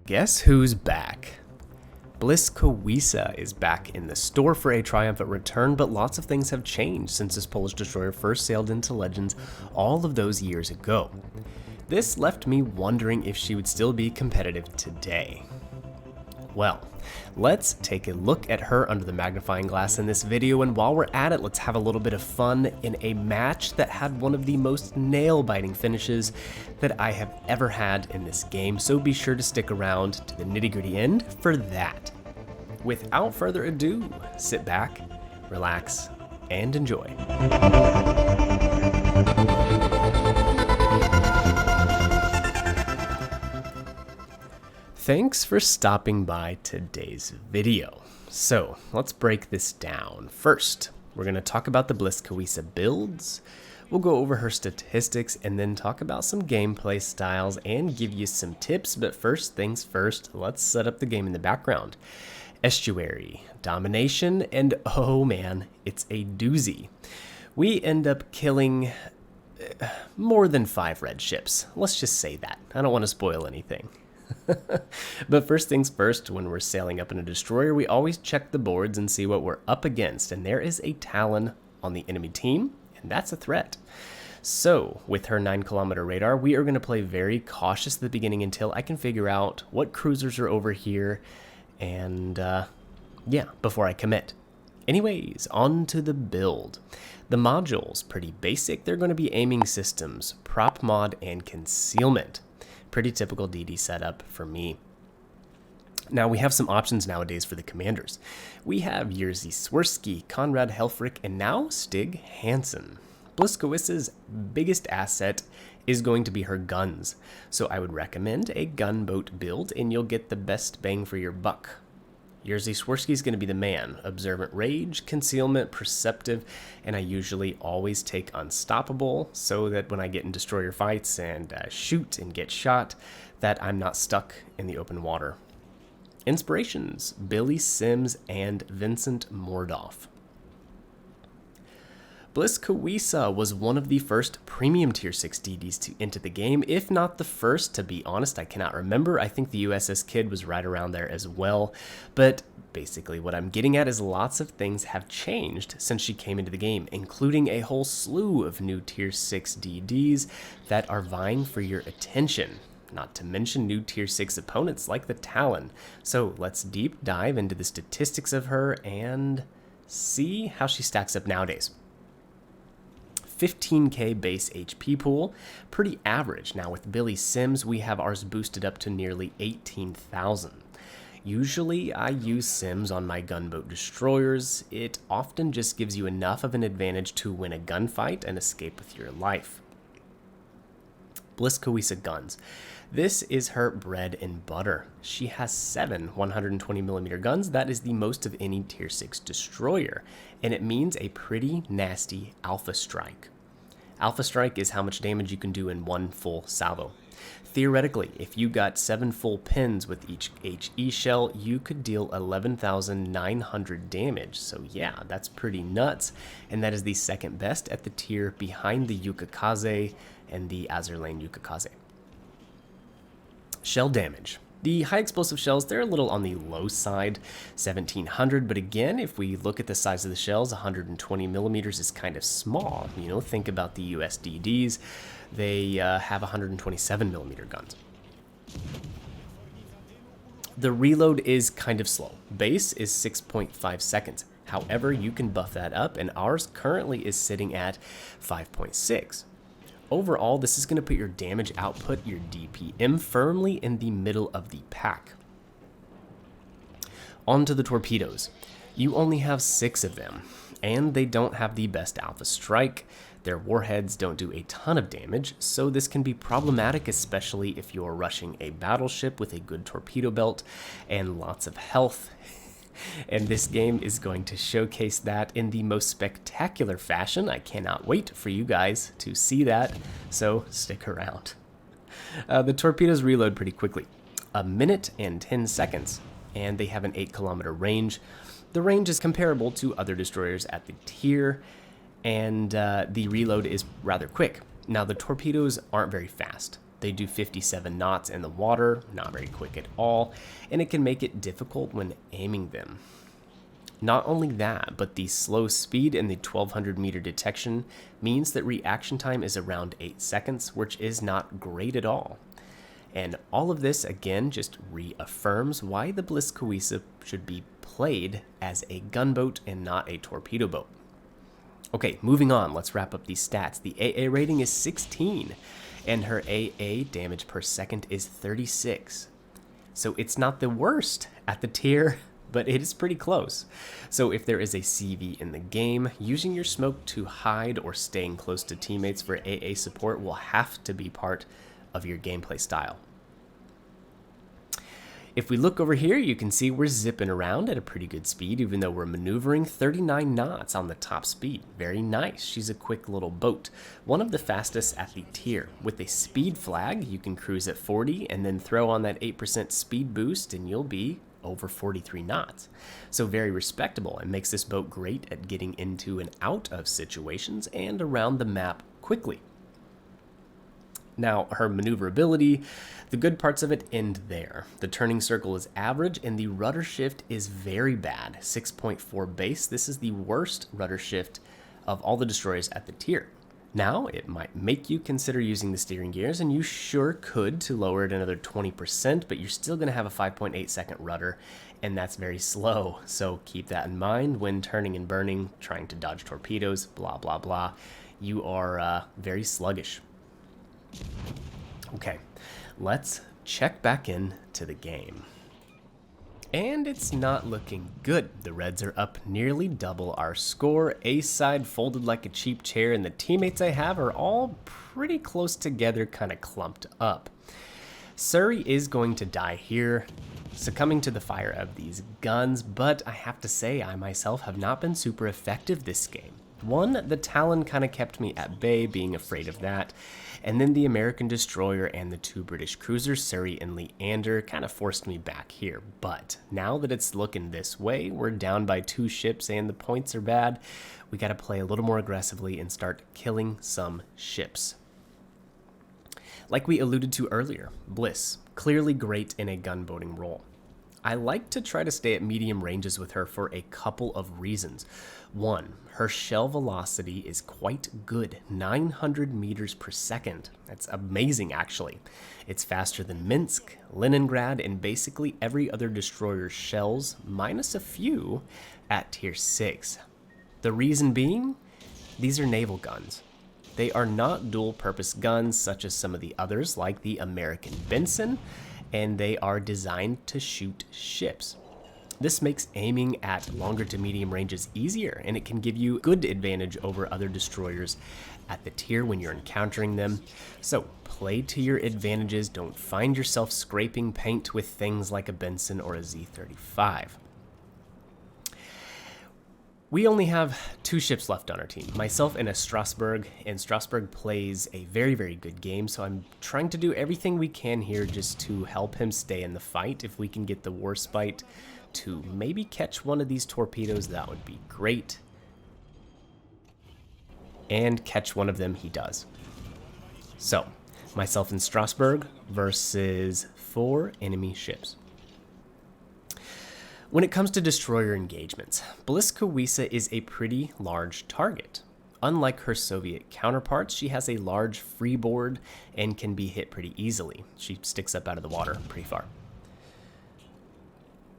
Guess who's back? Blyskawica is back in the store for a triumphant return, but lots of things have changed since this Polish destroyer first sailed into Legends all of those years ago. This left me wondering if she would still be competitive today. Well, let's take a look at her under the magnifying glass in this video, and while we're at it, let's have a little bit of fun in a match that had one of the most nail-biting finishes that I have ever had in this game, so be sure to stick around to the nitty-gritty end for that. Without further ado, sit back, relax, and enjoy. Thanks for stopping by today's video. So let's break this down. First, we're going to talk about the Blyskawica builds. We'll go over her statistics and then talk about some gameplay styles and give you some tips. But first things first, let's set up the game in the background. Estuary, domination, and oh man, it's a doozy. We end up killing more than 5 red ships. Let's just say that. I don't want to spoil anything. But first things first, when we're sailing up in a destroyer, we always check the boards and see what we're up against, and there is a Talon on the enemy team, and that's a threat. So, with her 9-kilometer radar, we are going to play very cautious at the beginning until I can figure out what cruisers are over here, and yeah, before I commit. Anyways, on to the build. The modules, pretty basic. They're going to be aiming systems, prop mod, and concealment. Pretty typical DD setup for me. Now we have some options nowadays for the commanders. We have Jerzy Swirski, Konrad Helfrich, and now Stig Hansen. Blyskawica's biggest asset is going to be her guns, so I would recommend a gunboat build and you'll get the best bang for your buck. Jerzy Swirski is going to be the man. Observant Rage, Concealment, Perceptive, and I usually always take Unstoppable so that when I get in destroyer fights and shoot and get shot, that I'm not stuck in the open water. Inspirations, Billy Sims and Vincent Mordoff. Blyskawica was one of the first premium tier 6 DDs to enter the game, if not the first. To be honest, I cannot remember. I think the USS Kid was right around there as well. But basically what I'm getting at is lots of things have changed since she came into the game, including a whole slew of new tier 6 DDs that are vying for your attention. Not to mention new tier 6 opponents like the Talon. So let's deep dive into the statistics of her and see how she stacks up nowadays. 15k base HP pool, pretty average. Now with Billy Sims, we have ours boosted up to nearly 18,000. Usually I use Sims on my gunboat destroyers. It often just gives you enough of an advantage to win a gunfight and escape with your life. Blyskawica guns. This is her bread and butter. She has 7 120mm guns. That is the most of any tier 6 destroyer, and it means a pretty nasty alpha strike. Alpha strike is how much damage you can do in one full salvo. Theoretically, if you got 7 full pins with each HE shell, you could deal 11,900 damage. So yeah, that's pretty nuts, and that is the second best at the tier behind the Yukikaze and the Azerlane Yukikaze. Shell damage. The high explosive shells, they're a little on the low side, 1700, but again, if we look at the size of the shells, 120mm is kind of small. You know, think about the USDDs. They have 127mm guns. The reload is kind of slow. Base is 6.5 seconds. However, you can buff that up, and ours currently is sitting at 5.6. Overall, this is going to put your damage output, your DPM, firmly in the middle of the pack. On to the torpedoes. You only have 6 of them, and they don't have the best alpha strike. Their warheads don't do a ton of damage, so this can be problematic, especially if you're rushing a battleship with a good torpedo belt and lots of health. And this game is going to showcase that in the most spectacular fashion. I cannot wait for you guys to see that, so stick around. The torpedoes reload pretty quickly, 1 minute and 10 seconds, and they have an 8-kilometer range. The range is comparable to other destroyers at the tier, and the reload is rather quick. Now the torpedoes aren't very fast. They do 57 knots in the water, not very quick at all, and it can make it difficult when aiming them. Not only that, but the slow speed and the 1200 meter detection means that reaction time is around 8 seconds, which is not great at all. And all of this, again, just reaffirms why the Blyskawica should be played as a gunboat and not a torpedo boat. Okay, moving on, let's wrap up these stats. The AA rating is 16, and her AA damage per second is 36. So it's not the worst at the tier, but it is pretty close. So if there is a CV in the game, using your smoke to hide or staying close to teammates for AA support will have to be part of your gameplay style. If we look over here, you can see we're zipping around at a pretty good speed, even though we're maneuvering 39 knots on the top speed. Very nice. She's a quick little boat. One of the fastest at the tier. With a speed flag, you can cruise at 40 and then throw on that 8% speed boost and you'll be over 43 knots. So very respectable and makes this boat great at getting into and out of situations and around the map quickly. Now, her maneuverability, the good parts of it end there. The turning circle is average and the rudder shift is very bad, 6.4 base. This is the worst rudder shift of all the destroyers at the tier. Now, it might make you consider using the steering gears, and you sure could to lower it another 20%, but you're still going to have a 5.8 second rudder, and that's very slow. So keep that in mind when turning and burning, trying to dodge torpedoes, blah, blah, blah. You are very sluggish. Okay, let's check back in to the game. And it's not looking good. The Reds are up nearly double our score. Ace side folded like a cheap chair, and the teammates I have are all pretty close together, kind of clumped up. Surrey is going to die here, succumbing to the fire of these guns, but I have to say I myself have not been super effective this game. One, the Talon kind of kept me at bay, being afraid of that. And then the American destroyer and the two British cruisers, Surrey and Leander, kind of forced me back here. But now that it's looking this way, we're down by 2 ships and the points are bad. We got to play a little more aggressively and start killing some ships. Like we alluded to earlier, Bliss, clearly great in a gunboating role. I like to try to stay at medium ranges with her for a couple of reasons. One, her shell velocity is quite good, 900 meters per second. That's amazing, actually. It's faster than Minsk, Leningrad, and basically every other destroyer's shells, minus a few, at tier 6. The reason being, these are naval guns. They are not dual-purpose guns such as some of the others, like the American Benson, and they are designed to shoot ships. This makes aiming at longer to medium ranges easier, and it can give you good advantage over other destroyers at the tier when you're encountering them. So play to your advantages. Don't find yourself scraping paint with things like a Benson or a Z35. We only have 2 ships left on our team, myself and a Strasbourg, and Strasbourg plays a very, very good game, so I'm trying to do everything we can here just to help him stay in the fight. If we can get the Warspite to maybe catch one of these torpedoes, that would be great. And catch one of them, he does. So, myself and Strasbourg versus 4 enemy ships. When it comes to destroyer engagements, Blyskawica is a pretty large target. Unlike her Soviet counterparts, she has a large freeboard and can be hit pretty easily. She sticks up out of the water pretty far.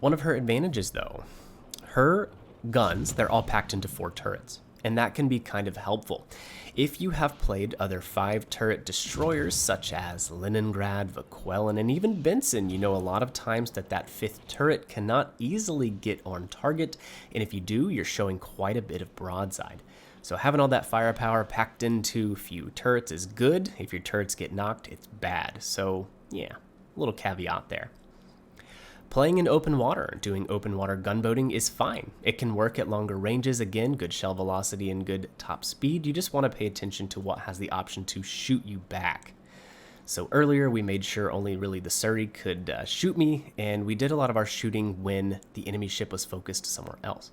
One of her advantages, though, her guns, they're all packed into 4 turrets, and that can be kind of helpful. If you have played other 5-turret destroyers such as Leningrad, Vaquelin, and even Benson, you know a lot of times that 5th turret cannot easily get on target, and if you do, you're showing quite a bit of broadside. So having all that firepower packed into few turrets is good. If your turrets get knocked, it's bad. So yeah, a little caveat there. Playing in open water, doing open water gunboating is fine. It can work at longer ranges, again, good shell velocity and good top speed. You just want to pay attention to what has the option to shoot you back. So earlier we made sure only really the Surrey could shoot me, and we did a lot of our shooting when the enemy ship was focused somewhere else.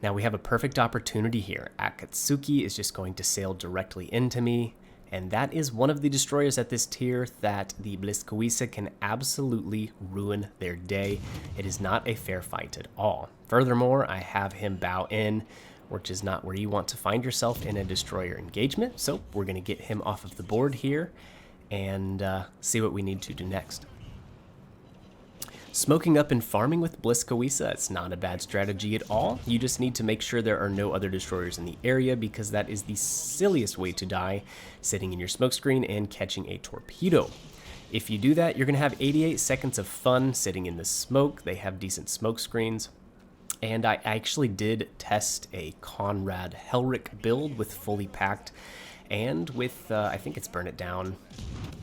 Now we have a perfect opportunity here. Akatsuki is just going to sail directly into me, and that is one of the destroyers at this tier that the Blyskawica can absolutely ruin their day. It is not a fair fight at all. Furthermore, I have him bow in, which is not where you want to find yourself in a destroyer engagement, so we're going to get him off of the board here and see what we need to do next. Smoking up and farming with Blyskawica, it's not a bad strategy at all. You just need to make sure there are no other destroyers in the area, because that is the silliest way to die, sitting in your smoke screen and catching a torpedo. If you do that, you're going to have 88 seconds of fun sitting in the smoke. They have decent smoke screens. And I actually did test a Conrad Helric build with fully packed and with, I think it's Burn It Down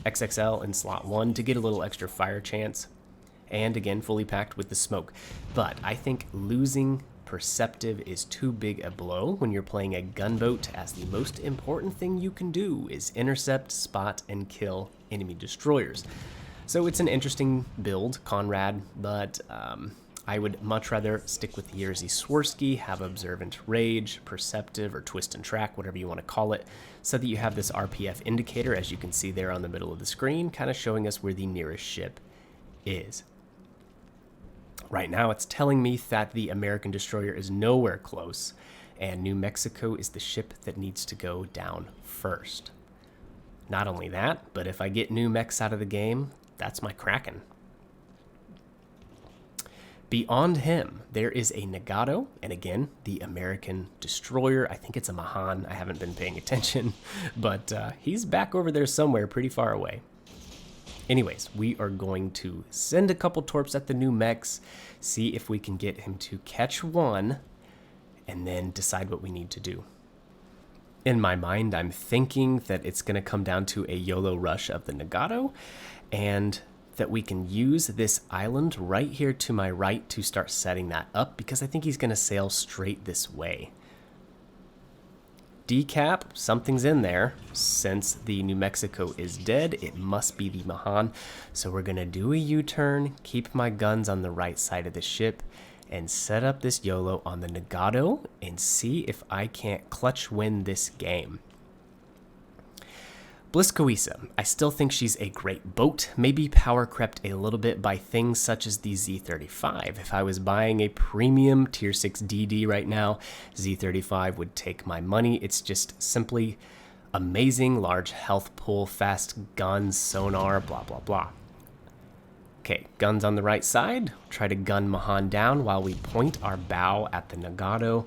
XXL in slot 1 to get a little extra fire chance. And again, fully packed with the smoke. But I think losing Perceptive is too big a blow when you're playing a gunboat, as the most important thing you can do is intercept, spot, and kill enemy destroyers. So it's an interesting build, Conrad, but I would much rather stick with the Yerzy Swirski, have Observant Rage, Perceptive, or Twist and Track, whatever you want to call it, so that you have this RPF indicator, as you can see there on the middle of the screen, kind of showing us where the nearest ship is. Right now, it's telling me that the American destroyer is nowhere close, and New Mexico is the ship that needs to go down first. Not only that, but if I get New Mex out of the game, that's my Kraken. Beyond him, there is a Nagato, and again, the American destroyer. I think it's a Mahan. I haven't been paying attention, but he's back over there somewhere pretty far away. Anyways, we are going to send a couple torps at the New Mex, see if we can get him to catch one, and then decide what we need to do. In my mind, I'm thinking that it's going to come down to a YOLO rush of the Nagato, and that we can use this island right here to my right to start setting that up, because I think he's going to sail straight this way. Decap, something's in there. Since the New Mexico is dead, it must be the Mahan. So we're going to do a U-turn, keep my guns on the right side of the ship, and set up this YOLO on the Nagato and see if I can't clutch win this game. Blyskawica, I still think she's a great boat, maybe power crept a little bit by things such as the Z35. If I was buying a premium tier 6 DD right now, Z35 would take my money. It's just simply amazing, large health pool, fast guns, sonar, blah, blah, blah. Okay, guns on the right side. Try to gun Mahan down while we point our bow at the Nagato.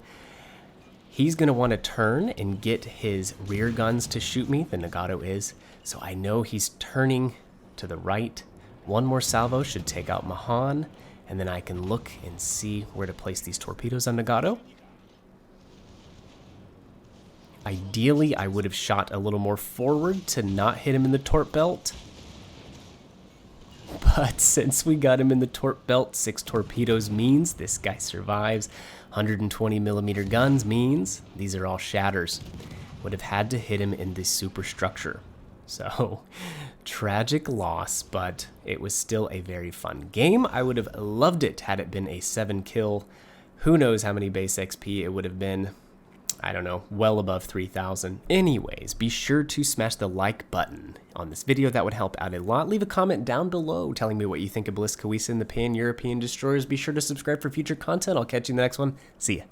He's going to want to turn and get his rear guns to shoot me, the Nagato is, so I know he's turning to the right. One more salvo should take out Mahan, and then I can look and see where to place these torpedoes on Nagato. Ideally, I would have shot a little more forward to not hit him in the torp belt. But since we got him in the torp belt, 6 torpedoes means this guy survives. 120mm guns means these are all shatters. Would have had to hit him in the superstructure. So, tragic loss, but it was still a very fun game. I would have loved it had it been a 7-kill. Who knows how many base XP it would have been. I don't know, well above 3,000. Anyways, be sure to smash the like button on this video. That would help out a lot. Leave a comment down below telling me what you think of Blyskawica and the Pan-European destroyers. Be sure to subscribe for future content. I'll catch you in the next one. See ya.